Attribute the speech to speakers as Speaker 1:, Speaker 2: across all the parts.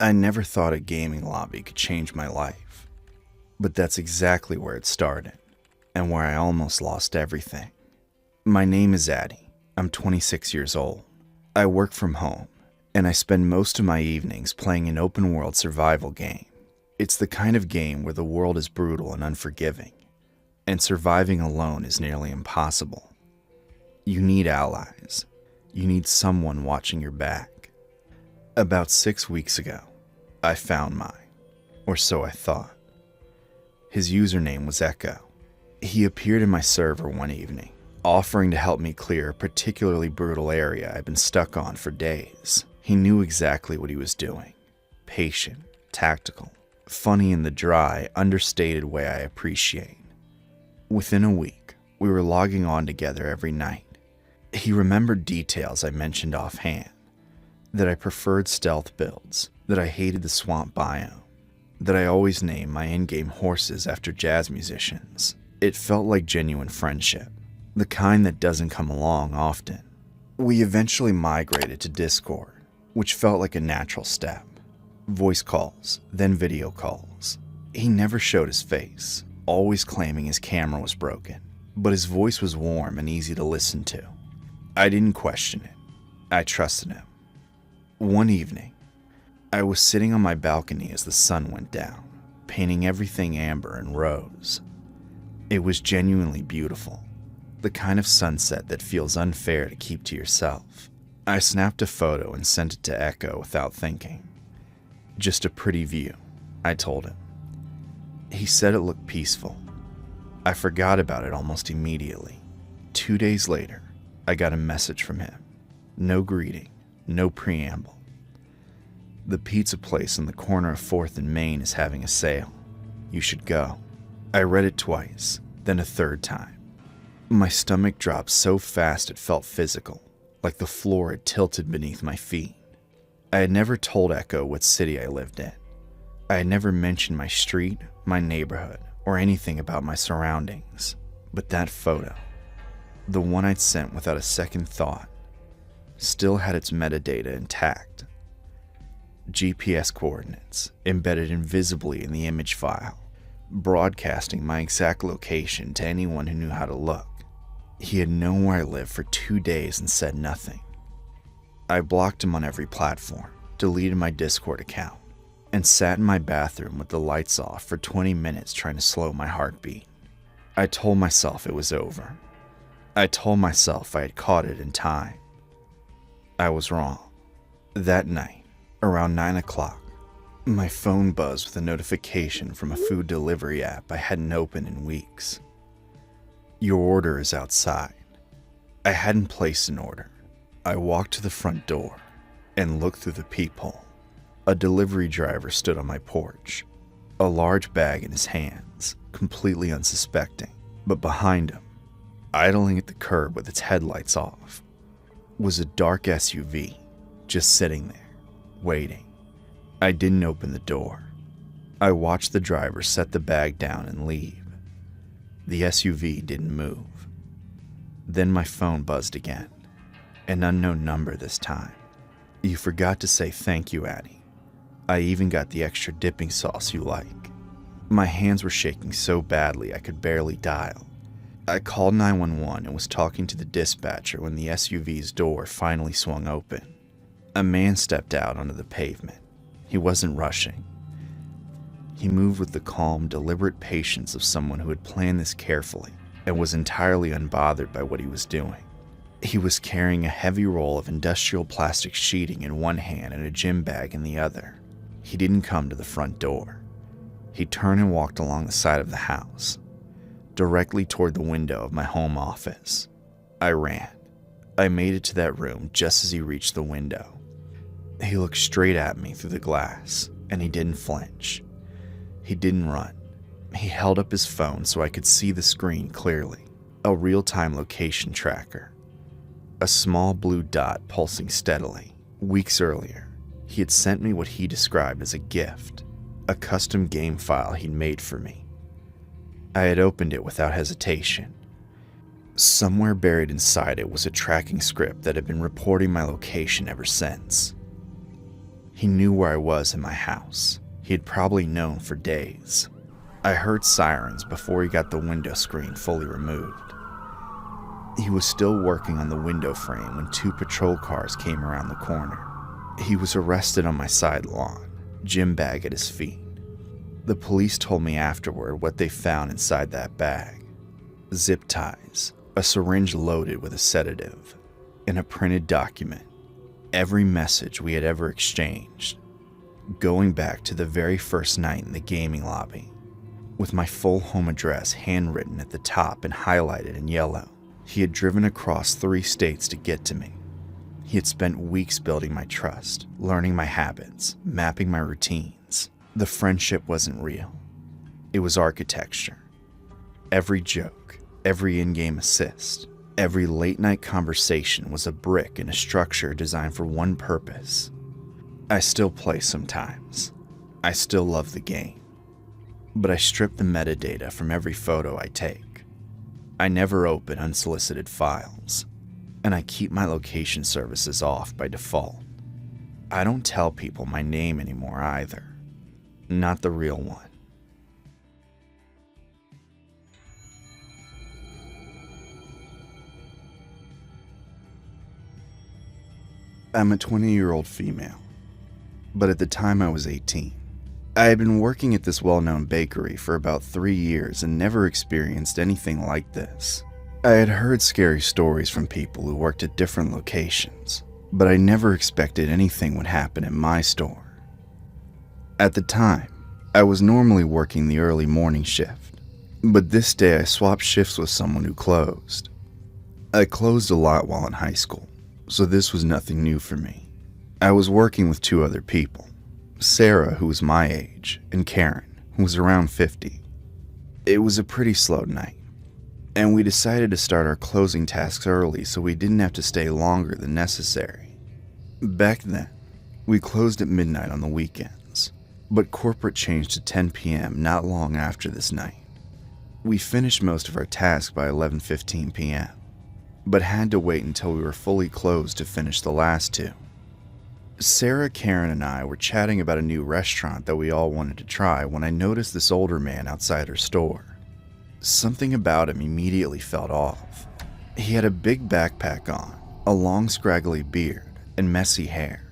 Speaker 1: I never thought a gaming lobby could change my life, but that's exactly where it started, and where I almost lost everything. My name is Addy. I'm 26 years old. I work from home, and I spend most of my evenings playing an open-world survival game. It's the kind of game where the world is brutal and unforgiving, and surviving alone is nearly impossible. You need allies. You need someone watching your back. About 6 weeks ago, I found mine, or so I thought. His username was Echo. He appeared in my server one evening, offering to help me clear a particularly brutal area I'd been stuck on for days. He knew exactly what he was doing. Patient, tactical, funny in the dry, understated way I appreciate. Within a week, we were logging on together every night. He remembered details I mentioned offhand, that I preferred stealth builds, that I hated the swamp biome, that I always named my in-game horses after jazz musicians. It felt like genuine friendship, the kind that doesn't come along often. We eventually migrated to Discord, which felt like a natural step. Voice calls, then video calls. He never showed his face, always claiming his camera was broken, but his voice was warm and easy to listen to. I didn't question it. I trusted him. One evening, I was sitting on my balcony as the sun went down, painting everything amber and rose. It was genuinely beautiful, the kind of sunset that feels unfair to keep to yourself. I snapped a photo and sent it to Echo without thinking. Just a pretty view, I told him. He said it looked peaceful. I forgot about it almost immediately. 2 days later, I got a message from him. No greeting, no preamble. The pizza place on the corner of 4th and Main is having a sale. You should go. I read it twice, then a third time. My stomach dropped so fast it felt physical, like the floor had tilted beneath my feet. I had never told Echo what city I lived in. I had never mentioned my street, my neighborhood, or anything about my surroundings. But that photo, the one I'd sent without a second thought, still had its metadata intact. GPS coordinates embedded invisibly in the image file, broadcasting my exact location to anyone who knew how to look. He had known where I lived for 2 days and said nothing. I blocked him on every platform, deleted my Discord account, and sat in my bathroom with the lights off for 20 minutes trying to slow my heartbeat. I told myself it was over. I told myself I had caught it in time. I was wrong. That night, around 9 o'clock, my phone buzzed with a notification from a food delivery app I hadn't opened in weeks. Your order is outside. I hadn't placed an order. I walked to the front door and looked through the peephole. A delivery driver stood on my porch, a large bag in his hands, completely unsuspecting. But behind him, idling at the curb with its headlights off, was a dark SUV just sitting there, waiting. I didn't open the door. I watched the driver set the bag down and leave. The SUV didn't move. Then my phone buzzed again. An unknown number this time. You forgot to say thank you, Addy. I even got the extra dipping sauce you like. My hands were shaking so badly I could barely dial. I called 911 and was talking to the dispatcher when the SUV's door finally swung open. A man stepped out onto the pavement. He wasn't rushing. He moved with the calm, deliberate patience of someone who had planned this carefully and was entirely unbothered by what he was doing. He was carrying a heavy roll of industrial plastic sheeting in one hand and a gym bag in the other. He didn't come to the front door. He turned and walked along the side of the house, directly toward the window of my home office. I ran. I made it to that room just as he reached the window. He looked straight at me through the glass, and he didn't flinch. He didn't run. He held up his phone so I could see the screen clearly. A real-time location tracker. A small blue dot pulsing steadily. Weeks earlier, he had sent me what he described as a gift, a custom game file he'd made for me. I had opened it without hesitation. Somewhere buried inside it was a tracking script that had been reporting my location ever since. He knew where I was in my house. He had probably known for days. I heard sirens before he got the window screen fully removed. He was still working on the window frame when 2 patrol cars came around the corner. He was arrested on my side lawn, gym bag at his feet. The police told me afterward what they found inside that bag. Zip ties, a syringe loaded with a sedative, and a printed document. Every message we had ever exchanged, going back to the very first night in the gaming lobby, with my full home address handwritten at the top and highlighted in yellow. He had driven across 3 states to get to me. He had spent weeks building my trust, learning my habits, mapping my routines. The friendship wasn't real. It was architecture. Every joke, every in-game assist, every late-night conversation was a brick in a structure designed for one purpose. I still play sometimes. I still love the game. But I strip the metadata from every photo I take. I never open unsolicited files, and I keep my location services off by default. I don't tell people my name anymore either. Not the real one. I'm a 20-year-old female, but at the time I was 18. I had been working at this well-known bakery for about 3 years and never experienced anything like this. I had heard scary stories from people who worked at different locations, but I never expected anything would happen at my store. At the time, I was normally working the early morning shift, but this day I swapped shifts with someone who closed. I closed a lot while in high school, so this was nothing new for me. I was working with 2 other people. Sarah, who was my age, and Karen, who was around 50. It was a pretty slow night, and we decided to start our closing tasks early so we didn't have to stay longer than necessary. Back then, we closed at midnight on the weekends, but corporate changed to 10 p.m. not long after this night. We finished most of our tasks by 11:15 p.m., but had to wait until we were fully closed to finish the last 2. Sarah, Karen, and I were chatting about a new restaurant that we all wanted to try when I noticed this older man outside her store. Something about him immediately felt off. He had a big backpack on, a long scraggly beard, and messy hair.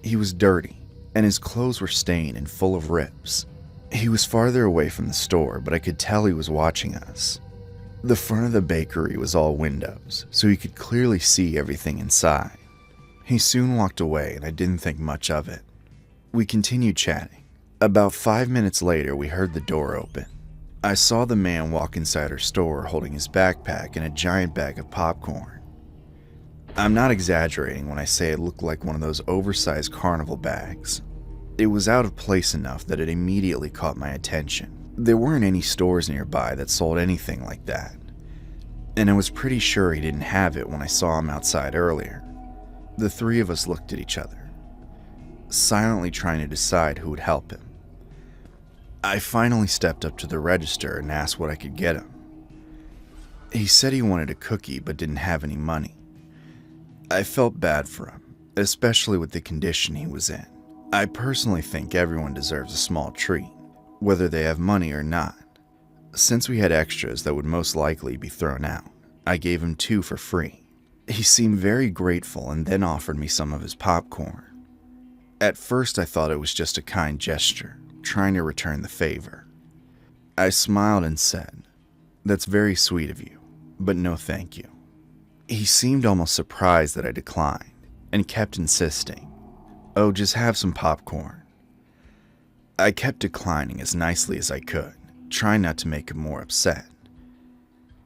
Speaker 1: He was dirty, and his clothes were stained and full of rips. He was farther away from the store, but I could tell he was watching us. The front of the bakery was all windows, so he could clearly see everything inside. He soon walked away, and I didn't think much of it. We continued chatting. About 5 minutes later, we heard the door open. I saw the man walk inside her store holding his backpack and a giant bag of popcorn. I'm not exaggerating when I say it looked like one of those oversized carnival bags. It was out of place enough that it immediately caught my attention. There weren't any stores nearby that sold anything like that, and I was pretty sure he didn't have it when I saw him outside earlier. The 3 of us looked at each other, silently trying to decide who would help him. I finally stepped up to the register and asked what I could get him. He said he wanted a cookie but didn't have any money. I felt bad for him, especially with the condition he was in. I personally think everyone deserves a small treat, whether they have money or not. Since we had extras that would most likely be thrown out, I gave him 2 for free. He seemed very grateful and then offered me some of his popcorn. At first I thought it was just a kind gesture, trying to return the favor. I smiled and said, "That's very sweet of you, but no thank you." He seemed almost surprised that I declined, and kept insisting, "Oh, just have some popcorn." I kept declining as nicely as I could, trying not to make him more upset.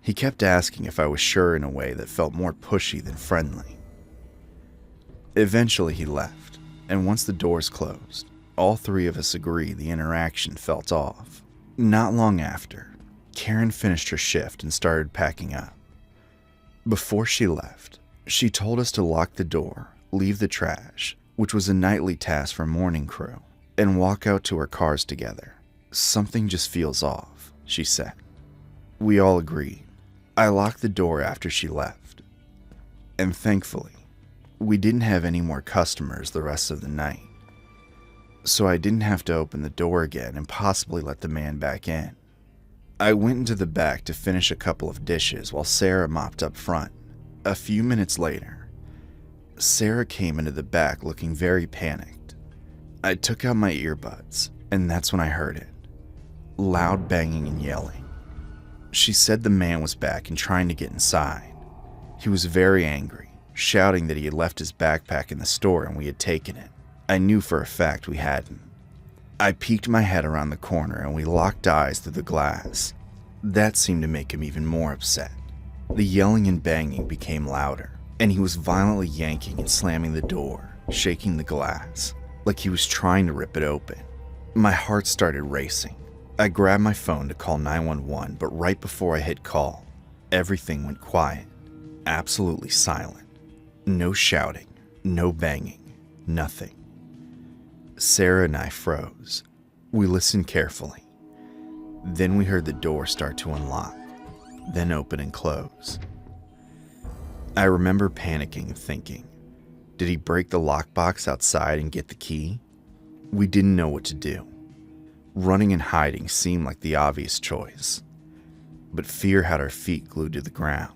Speaker 1: He kept asking if I was sure in a way that felt more pushy than friendly. Eventually he left, and once the doors closed, all 3 of us agreed the interaction felt off. Not long after, Karen finished her shift and started packing up. Before she left, she told us to lock the door, leave the trash, which was a nightly task for morning crew, and walk out to our cars together. "Something just feels off," she said. We all agreed. I locked the door after she left, and thankfully, we didn't have any more customers the rest of the night. so I didn't have to open the door again and possibly let the man back in. I went into the back to finish a couple of dishes while Sarah mopped up front. A few minutes later, Sarah came into the back looking very panicked. I took out my earbuds, and that's when I heard it. Loud banging and yelling. She said the man was back and trying to get inside. He was very angry, shouting that he had left his backpack in the store and we had taken it. I knew for a fact we hadn't. I peeked my head around the corner and we locked eyes through the glass. That seemed to make him even more upset. The yelling and banging became louder, and he was violently yanking and slamming the door, shaking the glass, like he was trying to rip it open. My heart started racing. I grabbed my phone to call 911, but right before I hit call, everything went quiet, absolutely silent. No shouting, no banging, nothing. Sarah and I froze. We listened carefully. Then we heard the door start to unlock, then open and close. I remember panicking and thinking, did he break the lockbox outside and get the key? We didn't know what to do. Running and hiding seemed like the obvious choice, but fear had our feet glued to the ground.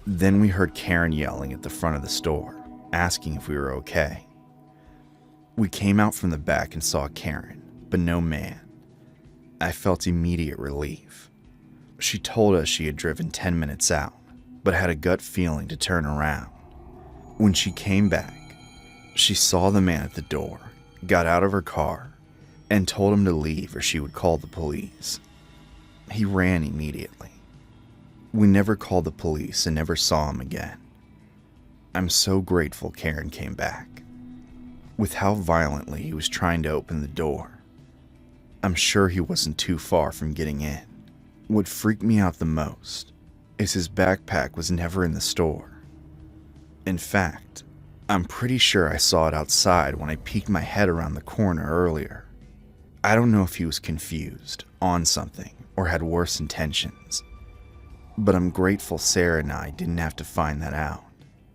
Speaker 1: Then we heard Karen yelling at the front of the store, asking if we were okay. We came out from the back and saw Karen, but no man. I felt immediate relief. She told us she had driven 10 minutes out, but had a gut feeling to turn around. When she came back, she saw the man at the door, got out of her car, and told him to leave or she would call the police. He ran immediately. We never called the police and never saw him again. I'm so grateful Karen came back. With how violently he was trying to open the door, I'm sure he wasn't too far from getting in. What freaked me out the most is his backpack was never in the store. In fact, I'm pretty sure I saw it outside when I peeked my head around the corner earlier. I don't know if he was confused, on something, or had worse intentions, but I'm grateful Sarah and I didn't have to find that out.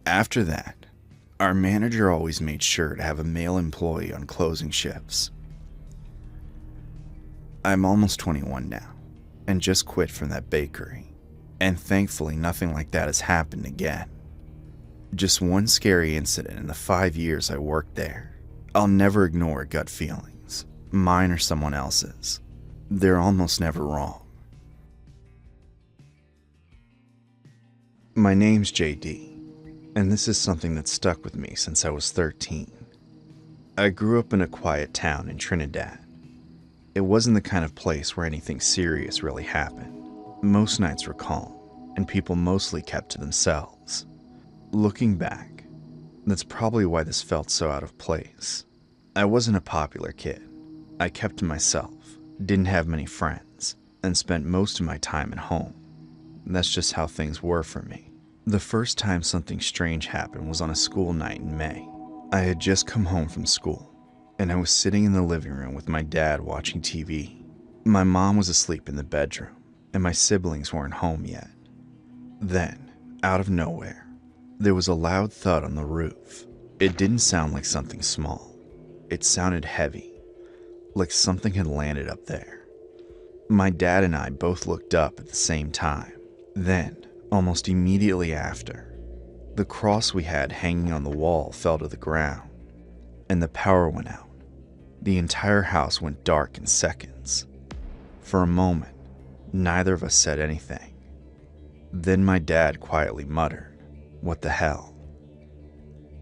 Speaker 1: After that, our manager always made sure to have a male employee on closing shifts. I'm almost 21 now, and just quit from that bakery, and thankfully nothing like that has happened again. Just one scary incident in the 5 years I worked there. I'll never ignore gut feelings, mine or someone else's. They're almost never wrong. My name's JD, and this is something that stuck with me since I was 13. I grew up in a quiet town in Trinidad. It wasn't the kind of place where anything serious really happened. Most nights were calm, and people mostly kept to themselves. Looking back, that's probably why this felt so out of place. I wasn't a popular kid. I kept to myself, didn't have many friends, and spent most of my time at home. That's just how things were for me. The first time something strange happened was on a school night in May. I had just come home from school, and I was sitting in the living room with my dad watching TV. My mom was asleep in the bedroom, and my siblings weren't home yet. Then, out of nowhere, there was a loud thud on the roof. It didn't sound like something small. It sounded heavy, like something had landed up there. My dad and I both looked up at the same time. Then, almost immediately after, the cross we had hanging on the wall fell to the ground, and the power went out. The entire house went dark in seconds. For a moment, neither of us said anything. Then my dad quietly muttered, "What the hell?"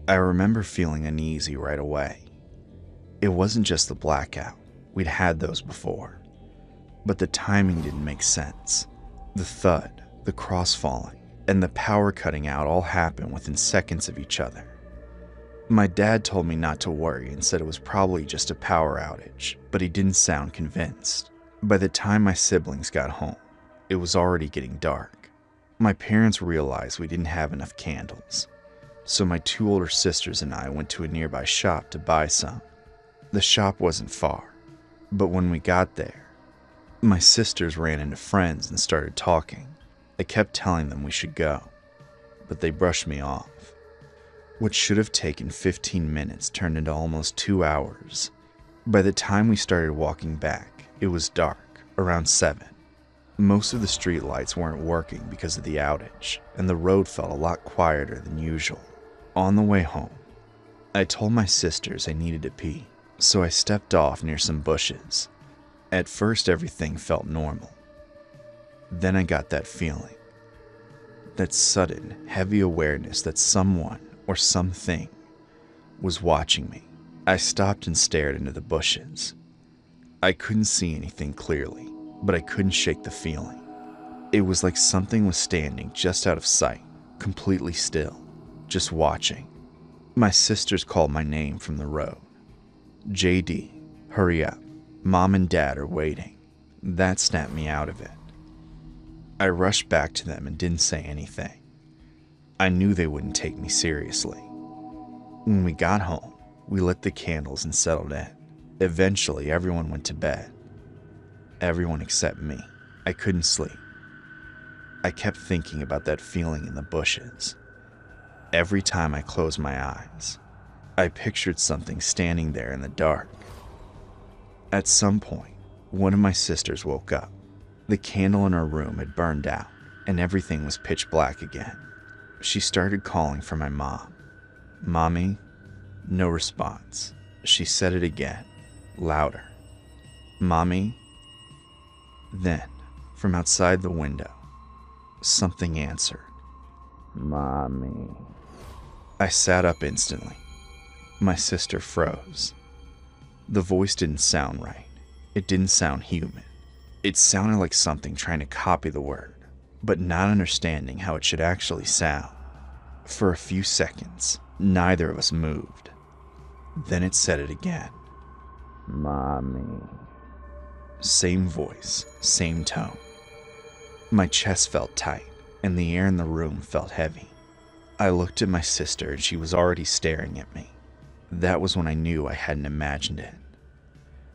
Speaker 1: I remember feeling uneasy right away. It wasn't just the blackout. We'd had those before. But the timing didn't make sense. The thud, the cross falling, and the power cutting out all happened within seconds of each other. My dad told me not to worry and said it was probably just a power outage, but he didn't sound convinced. By the time my siblings got home, it was already getting dark. My parents realized we didn't have enough candles, so my 2 older sisters and I went to a nearby shop to buy some. The shop wasn't far, but when we got there, my sisters ran into friends and started talking. I kept telling them we should go, but they brushed me off. What should have taken 15 minutes turned into almost 2 hours. By the time we started walking back, it was dark, around 7. Most of the street lights weren't working because of the outage, and the road felt a lot quieter than usual. On the way home, I told my sisters I needed to pee, so I stepped off near some bushes. At first, everything felt normal. Then I got that feeling. That sudden, heavy awareness that someone or something was watching me. I stopped and stared into the bushes. I couldn't see anything clearly, but I couldn't shake the feeling. It was like something was standing just out of sight, completely still, just watching. My sisters called my name from the road. JD, hurry up. Mom and Dad are waiting. That snapped me out of it. I rushed back to them and didn't say anything. I knew they wouldn't take me seriously. When we got home, we lit the candles and settled in. Eventually, everyone went to bed. Everyone except me. I couldn't sleep. I kept thinking about that feeling in the bushes. Every time I closed my eyes, I pictured something standing there in the dark. At some point, one of my sisters woke up. The candle in her room had burned out, and everything was pitch black again. She started calling for my mom. Mommy? No response. She said it again, louder. Mommy? Then, from outside the window, something answered. Mommy. I sat up instantly. My sister froze. The voice didn't sound right. It didn't sound human. It sounded like something trying to copy the word, but not understanding how it should actually sound. For a few seconds, neither of us moved. Then it said it again. Mommy. Same voice, same tone. My chest felt tight, and the air in the room felt heavy. I looked at my sister, and she was already staring at me. That was when I knew I hadn't imagined it.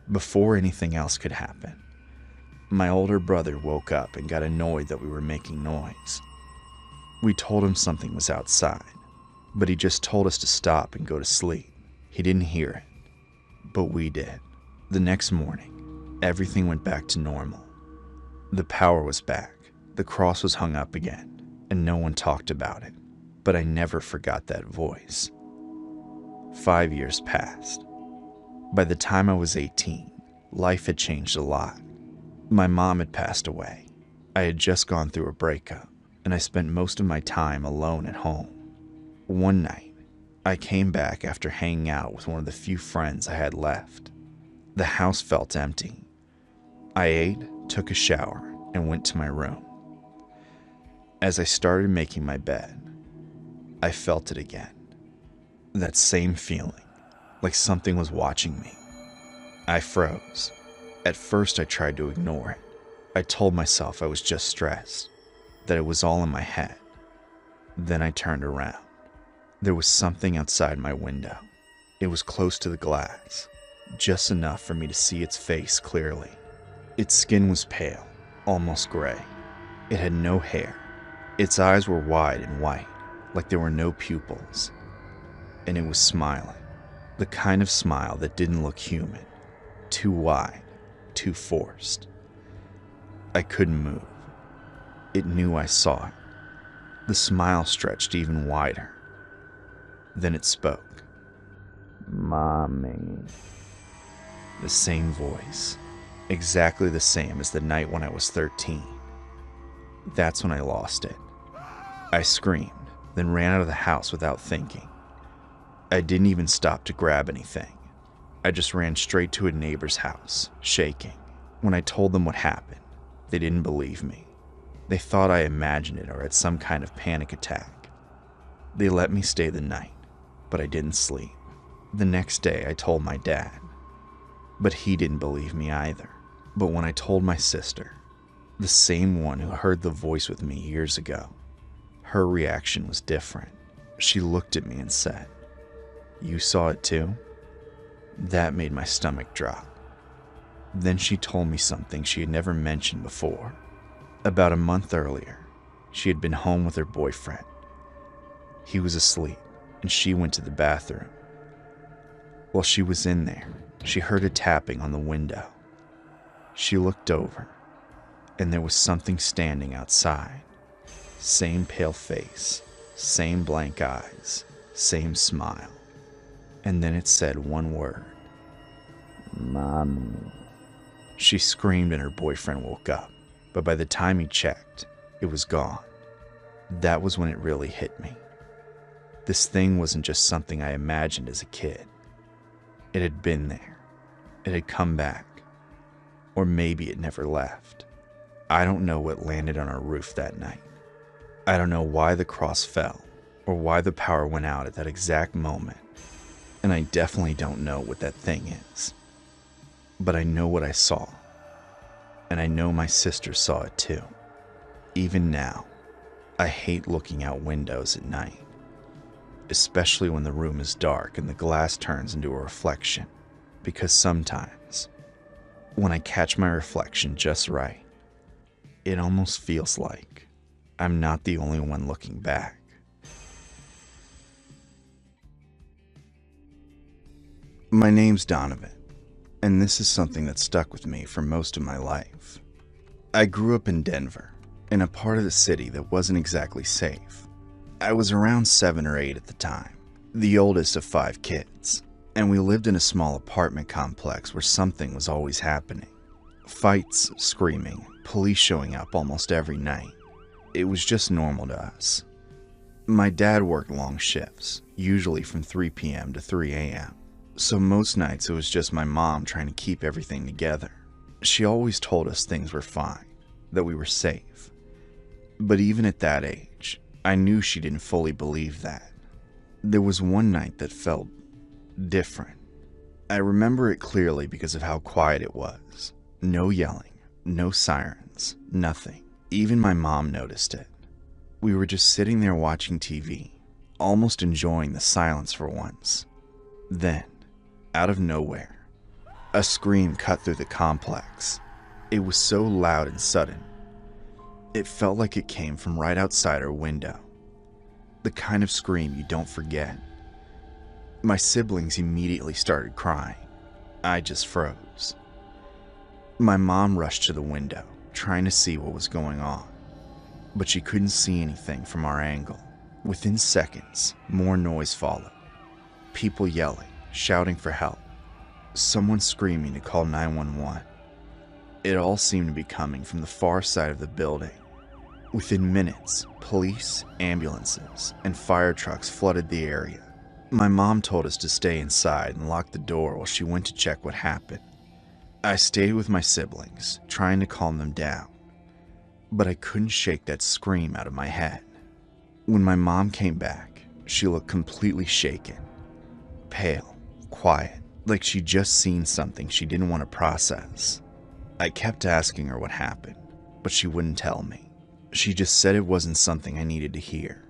Speaker 1: Before anything else could happen, my older brother woke up and got annoyed that we were making noise. We told him something was outside, but he just told us to stop and go to sleep. He didn't hear it, but we did. The next morning, everything went back to normal. The power was back, the cross was hung up again, and no one talked about it. But I never forgot that voice. 5 years passed. By the time I was 18, life had changed a lot. My mom had passed away. I had just gone through a breakup, and I spent most of my time alone at home. One night, I came back after hanging out with one of the few friends I had left. The house felt empty. I ate, took a shower, and went to my room. As I started making my bed, I felt it again. That same feeling, like something was watching me. I froze. At first, I tried to ignore it. I told myself I was just stressed, that it was all in my head. Then I turned around. There was something outside my window. It was close to the glass, just enough for me to see its face clearly. Its skin was pale, almost gray. It had no hair. Its eyes were wide and white, like there were no pupils. And it was smiling, the kind of smile that didn't look human, too wide, too forced. I couldn't move. It knew I saw it. The smile stretched even wider. Then it spoke. Mommy. The same voice, exactly the same as the night when I was 13. That's when I lost it. I screamed, then ran out of the house without thinking. I didn't even stop to grab anything. I just ran straight to a neighbor's house, shaking. When I told them what happened, they didn't believe me. They thought I imagined it or had some kind of panic attack. They let me stay the night, but I didn't sleep. The next day, I told my dad, but he didn't believe me either. But when I told my sister, the same one who heard the voice with me years ago, her reaction was different. She looked at me and said, "You saw it too?" That made my stomach drop. Then she told me something she had never mentioned before. About a month earlier, she had been home with her boyfriend. He was asleep, and she went to the bathroom. While she was in there, she heard a tapping on the window. She looked over, and there was something standing outside. Same pale face, same blank eyes, same smile. And then it said one word. Mommy. She screamed and her boyfriend woke up, but by the time he checked, it was gone. That was when it really hit me. This thing wasn't just something I imagined as a kid. It had been there. It had come back. Or maybe it never left. I don't know what landed on our roof that night. I don't know why the cross fell, or why the power went out at that exact moment. And I definitely don't know what that thing is. But I know what I saw. And I know my sister saw it too. Even now, I hate looking out windows at night. Especially when the room is dark and the glass turns into a reflection. Because sometimes, when I catch my reflection just right, it almost feels like I'm not the only one looking back. My name's Donovan, and this is something that stuck with me for most of my life. I grew up in Denver, in a part of the city that wasn't exactly safe. I was around 7 or 8 at the time, the oldest of 5 kids, and we lived in a small apartment complex where something was always happening. Fights, screaming, police showing up almost every night. It was just normal to us. My dad worked long shifts, usually from 3 p.m. to 3 a.m., so most nights it was just my mom trying to keep everything together. She always told us things were fine, that we were safe. But even at that age, I knew she didn't fully believe that. There was one night that felt different. I remember it clearly because of how quiet it was. No yelling, no sirens, nothing. Even my mom noticed it. We were just sitting there watching TV, almost enjoying the silence for once. Then, out of nowhere, a scream cut through the complex. It was so loud and sudden. It felt like it came from right outside our window. The kind of scream you don't forget. My siblings immediately started crying. I just froze. My mom rushed to the window, trying to see what was going on, but she couldn't see anything from our angle. Within seconds, more noise followed. People yelling, shouting for help. Someone screaming to call 911. It all seemed to be coming from the far side of the building. Within minutes, police, ambulances, and fire trucks flooded the area. My mom told us to stay inside and lock the door while she went to check what happened. I stayed with my siblings, trying to calm them down, but I couldn't shake that scream out of my head. When my mom came back, she looked completely shaken, pale, quiet, like she'd just seen something she didn't want to process. I kept asking her what happened, but she wouldn't tell me. She just said it wasn't something I needed to hear,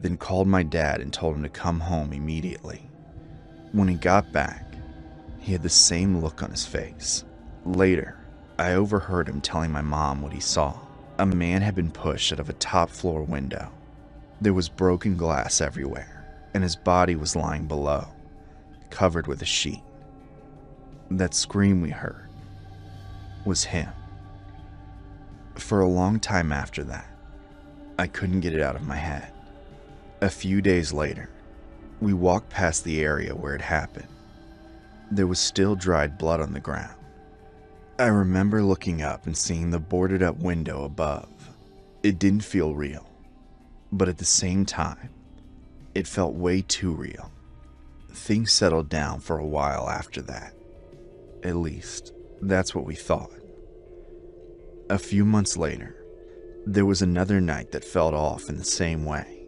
Speaker 1: then called my dad and told him to come home immediately. When he got back, he had the same look on his face. Later, I overheard him telling my mom what he saw. A man had been pushed out of a top-floor window. There was broken glass everywhere, and his body was lying below, covered with a sheet. That scream we heard was him. For a long time after that, I couldn't get it out of my head. A few days later, we walked past the area where it happened. There was still dried blood on the ground. I remember looking up and seeing the boarded up window above. It didn't feel real, but at the same time, it felt way too real. Things settled down for a while after that. At least, that's what we thought. A few months later, there was another night that felt off in the same way.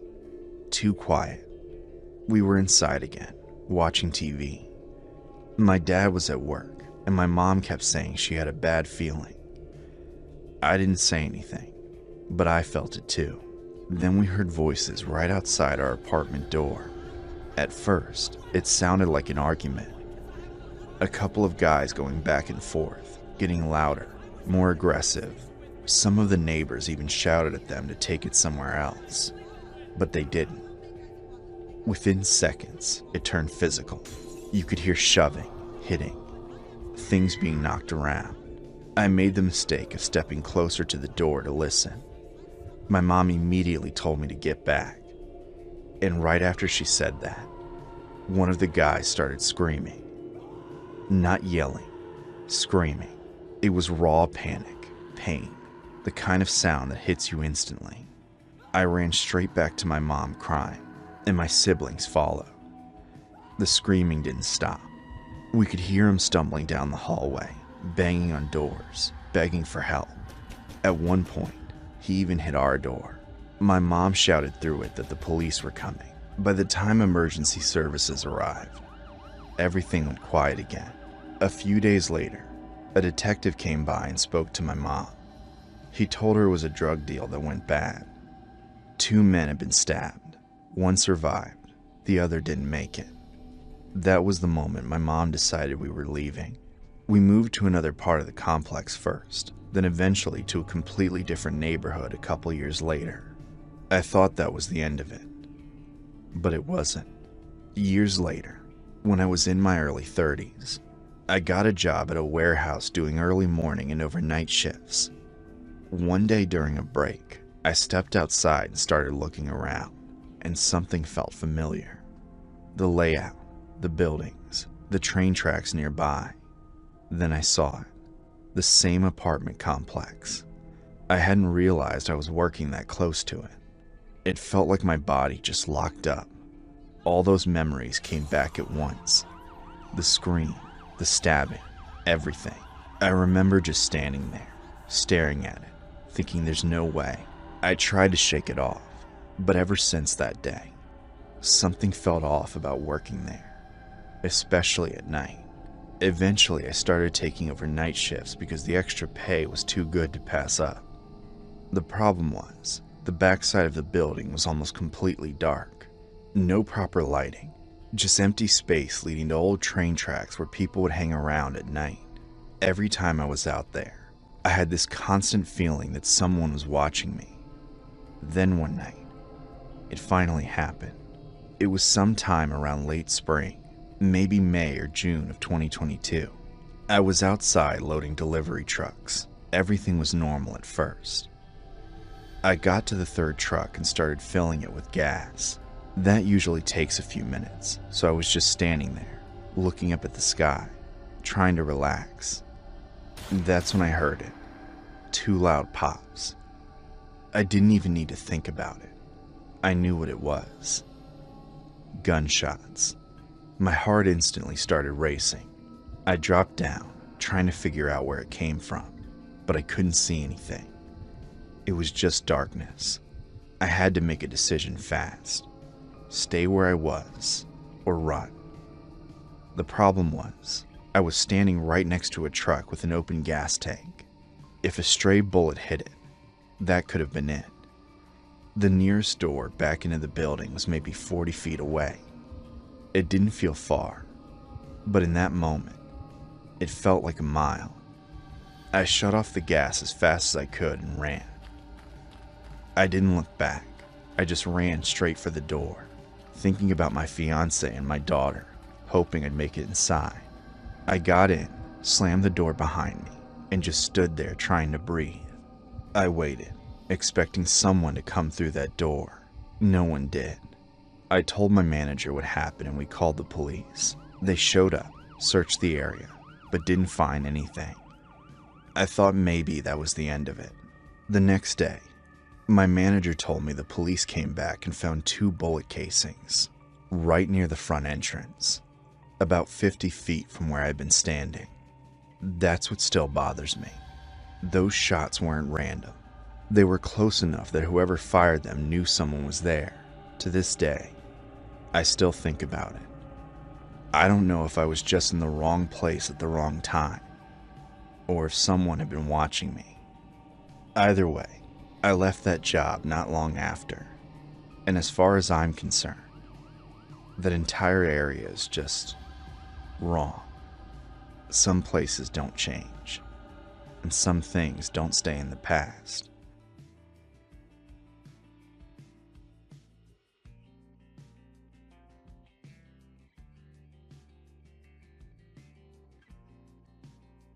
Speaker 1: Too quiet. We were inside again, watching TV. My dad was at work, and my mom kept saying she had a bad feeling. I didn't say anything, but I felt it too. Then we heard voices right outside our apartment door. At first, it sounded like an argument. A couple of guys going back and forth, getting louder, more aggressive. Some of the neighbors even shouted at them to take it somewhere else, but they didn't. Within seconds, it turned physical. You could hear shoving, hitting, things being knocked around. I made the mistake of stepping closer to the door to listen. My mom immediately told me to get back. And right after she said that, one of the guys started screaming. Not yelling, screaming. It was raw panic, pain, the kind of sound that hits you instantly. I ran straight back to my mom crying, and my siblings followed. The screaming didn't stop. We could hear him stumbling down the hallway, banging on doors, begging for help. At one point, he even hit our door. My mom shouted through it that the police were coming. By the time emergency services arrived, everything went quiet again. A few days later, a detective came by and spoke to my mom. He told her it was a drug deal that went bad. 2 men had been stabbed. One survived. The other didn't make it. That was the moment my mom decided we were leaving. We moved to another part of the complex first, then eventually to a completely different neighborhood a couple years later. I thought that was the end of it. But it wasn't. Years later, when I was in my early 30s, I got a job at a warehouse doing early morning and overnight shifts. One day during a break, I stepped outside and started looking around, and something felt familiar. The layout, the buildings, the train tracks nearby. Then I saw it. The same apartment complex. I hadn't realized I was working that close to it. It felt like my body just locked up. All those memories came back at once. The scream, the stabbing, everything. I remember just standing there, staring at it, thinking there's no way. I tried to shake it off, but ever since that day, something felt off about working there, especially at night. Eventually, I started taking overnight shifts because the extra pay was too good to pass up. The problem was, the backside of the building was almost completely dark. No proper lighting, just empty space leading to old train tracks where people would hang around at night. Every time I was out there, I had this constant feeling that someone was watching me. Then one night, it finally happened. It was sometime around late spring, maybe May or June of 2022. I was outside loading delivery trucks. Everything was normal at first. I got to the third truck and started filling it with gas. That usually takes a few minutes, so I was just standing there, looking up at the sky, trying to relax. That's when I heard it. 2 loud pops. I didn't even need to think about it. I knew what it was. Gunshots. My heart instantly started racing. I dropped down, trying to figure out where it came from, but I couldn't see anything. It was just darkness. I had to make a decision fast. Stay where I was, or run. The problem was, I was standing right next to a truck with an open gas tank. If a stray bullet hit it, that could have been it. The nearest door back into the building was maybe 40 feet away. It didn't feel far, but in that moment, it felt like a mile. I shut off the gas as fast as I could and ran. I didn't look back. I just ran straight for the door, thinking about my fiance and my daughter, hoping I'd make it inside. I got in, slammed the door behind me, and just stood there trying to breathe. I waited, expecting someone to come through that door. No one did. I told my manager what happened and we called the police. They showed up, searched the area, but didn't find anything. I thought maybe that was the end of it. The next day, my manager told me the police came back and found 2 bullet casings right near the front entrance, about 50 feet from where I'd been standing. That's what still bothers me. Those shots weren't random. They were close enough that whoever fired them knew someone was there. To this day, I still think about it. I don't know if I was just in the wrong place at the wrong time, or if someone had been watching me. Either way, I left that job not long after, and as far as I'm concerned, that entire area is just wrong. Some places don't change, and some things don't stay in the past.